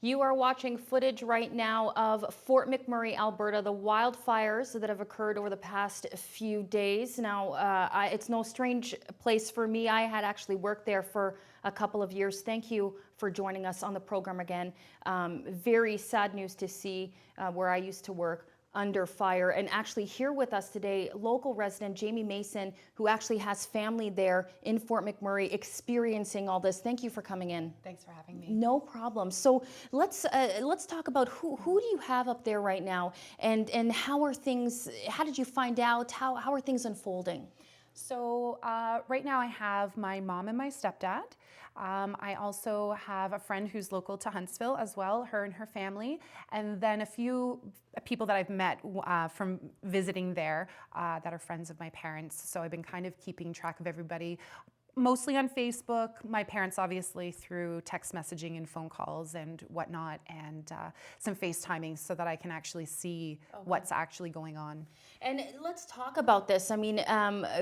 You are watching footage right now of Fort McMurray, Alberta, the wildfires that have occurred over the past few days. Now, it's no strange place for me. I had actually worked there for a couple of years. Thank you for joining us on the program again. Very sad news to see where I used to work under fire. And actually here with us today, local resident Jamie Mason, who actually has family there in Fort McMurray experiencing all this. Thank you for coming in. Thanks for having me. No problem. So let's talk about who do you have up there right now, and how are things, how did you find out, how are things unfolding? So right now I have my mom and my stepdad. I also have a friend who's local to Huntsville as well, her and her family, and then a few people that I've met from visiting there that are friends of my parents. So I've been kind of keeping track of everybody, mostly on Facebook. My parents obviously through text messaging and phone calls and whatnot, and some FaceTiming so that I can actually see what's actually going on. And let's talk about this. I mean,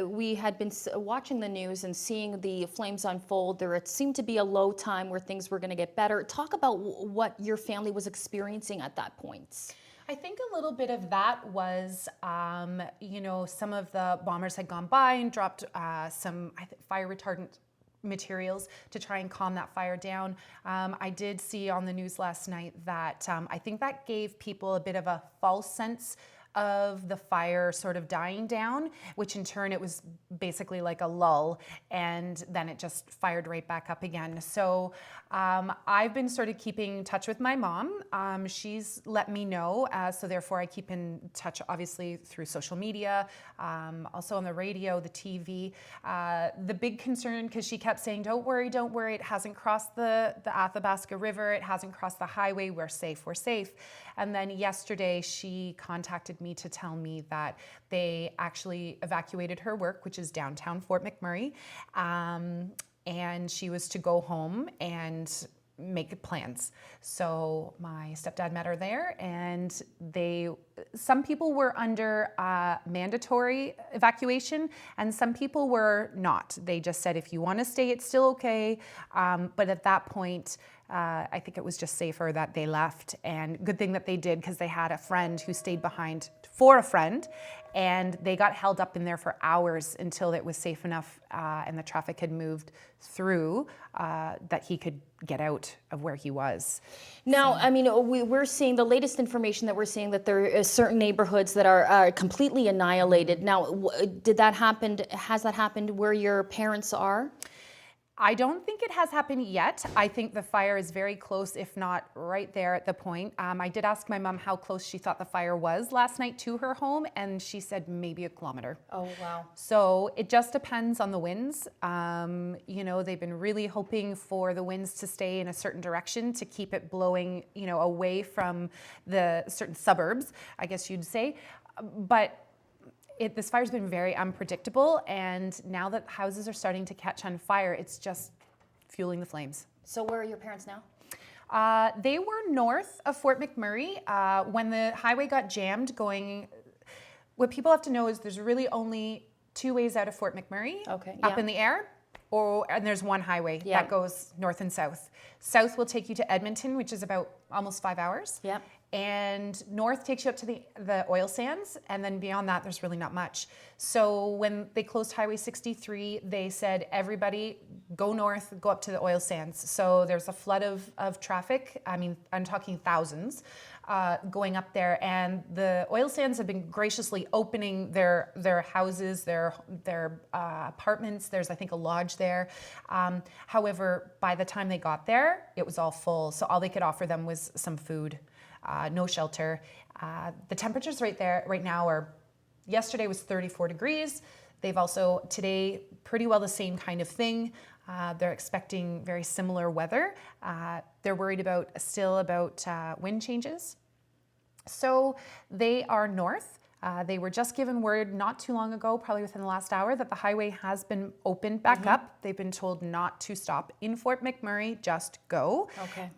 we had been watching the news and seeing the flames unfold. There it seemed to be a low time where things were going to get better. Talk about what your family was experiencing at that point. I think a little bit of that was, some of the bombers had gone by and dropped some fire retardant materials to try and calm that fire down. I did see on the news last night that I think that gave people a bit of a false sense of the fire sort of dying down, which in turn it was basically like a lull, and then it just fired right back up again. So I've been sort of keeping in touch with my mom. She's let me know, so therefore I keep in touch obviously through social media, also on the radio, the TV. The big concern, because she kept saying, don't worry, it hasn't crossed the Athabasca River, it hasn't crossed the highway, we're safe. And then yesterday she contacted me to tell me that they actually evacuated her work, which is downtown Fort McMurray, and she was to go home and make plans. So my stepdad met her there, and some people were under mandatory evacuation and some people were not. They just said, if you want to stay, it's still okay. But at that point, I think it was just safer that they left, and good thing that they did, because they had a friend who stayed behind for a friend, and they got held up in there for hours until it was safe enough and the traffic had moved through that he could get out of where he was. Now, I mean, we're seeing the latest information that we're seeing that there are certain neighborhoods that are completely annihilated. Now, did that happen? Has that happened where your parents are? I don't think it has happened yet. I think the fire is very close, if not right there at the point. I did ask my mom how close she thought the fire was last night to her home, and she said maybe 1 kilometer. Oh, wow. So it just depends on the winds. They've been really hoping for the winds to stay in a certain direction to keep it blowing, away from the certain suburbs, I guess you'd say. But this fire's been very unpredictable, and now that houses are starting to catch on fire, it's just fueling the flames. So where are your parents now? They were north of Fort McMurray. When the highway got jammed what people have to know is there's really only 2 ways out of Fort McMurray. Okay. Up in the air, and there's one highway that goes north and south. South will take you to Edmonton, which is about almost 5 hours. Yep. And north takes you up to the oil sands, and then beyond that, there's really not much. So when they closed Highway 63, they said, everybody go north, go up to the oil sands. So there's a flood of traffic. I mean, I'm talking thousands going up there. And the oil sands have been graciously opening their houses, their apartments. There's, I think, a lodge there. However, by the time they got there, it was all full. So all they could offer them was some food. No shelter. The temperatures right now yesterday was 34 degrees. They've also, today, pretty well the same kind of thing. They're expecting very similar weather. They're worried still about wind changes. So they are north. They were just given word not too long ago, probably within the last hour, that the highway has been opened back up. They've been told not to stop in Fort McMurray, just go. Okay.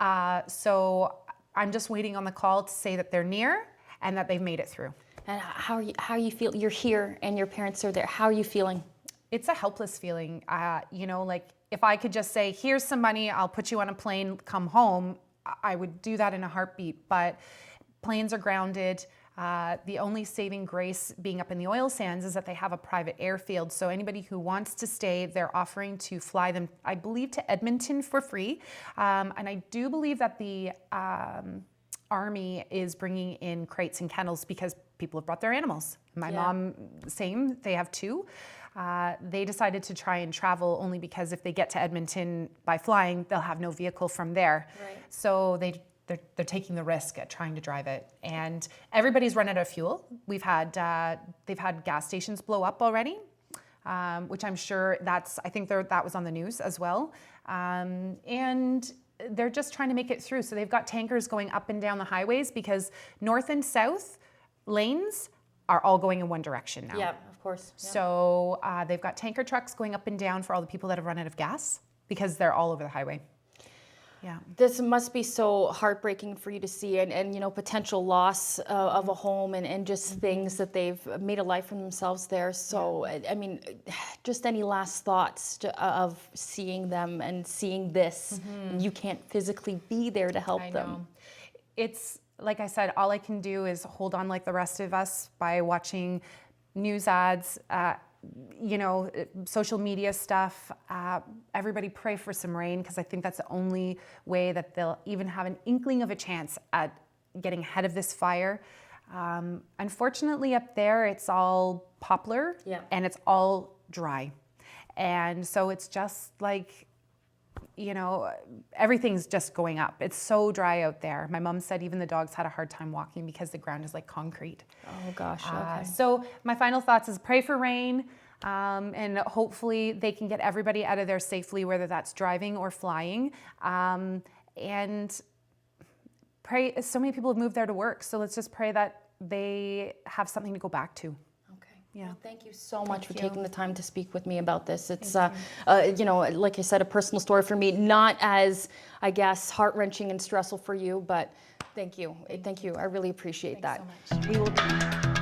So I'm just waiting on the call to say that they're near and that they've made it through. And how are you feel? You're here and your parents are there. How are you feeling? It's a helpless feeling. If I could just say, here's some money, I'll put you on a plane, come home, I would do that in a heartbeat, but planes are grounded. The only saving grace being up in the oil sands is that they have a private airfield. So anybody who wants to stay, they're offering to fly them, I believe, to Edmonton for free. And I do believe that the Army is bringing in crates and kennels because people have brought their animals. My mom, same, they have 2. They decided to try and travel only because if they get to Edmonton by flying, they'll have no vehicle from there. Right. So they're taking the risk at trying to drive it, and everybody's run out of fuel. They've had gas stations blow up already, which I'm sure I think that was on the news as well, and they're just trying to make it through. So they've got tankers going up and down the highways because north and south lanes are all going in one direction now. Yeah, of course. Yeah. So they've got tanker trucks going up and down for all the people that have run out of gas because they're all over the highway. Yeah. This must be so heartbreaking for you to see, and potential loss of a home and just things that they've made a life for themselves there. So, I mean, just any last thoughts of seeing them and seeing this, and you can't physically be there to help them. It's, like I said, all I can do is hold on like the rest of us by watching news ads, social media stuff. Everybody pray for some rain because I think that's the only way that they'll even have an inkling of a chance at getting ahead of this fire. Unfortunately, up there, it's all poplar and it's all dry. And so it's just like, everything's just going up. It's so dry out there. My mom said even the dogs had a hard time walking because the ground is like concrete. Oh gosh, okay. So my final thoughts is pray for rain, and hopefully they can get everybody out of there safely, whether that's driving or flying. And pray, so many people have moved there to work, so let's just pray that they have something to go back to. Yeah. Well, thank you so much for taking the time to speak with me about this. It's, like I said, a personal story for me, not as, I guess, heart-wrenching and stressful for you, but thank you. Thank you. I really appreciate that. Thanks so much. We will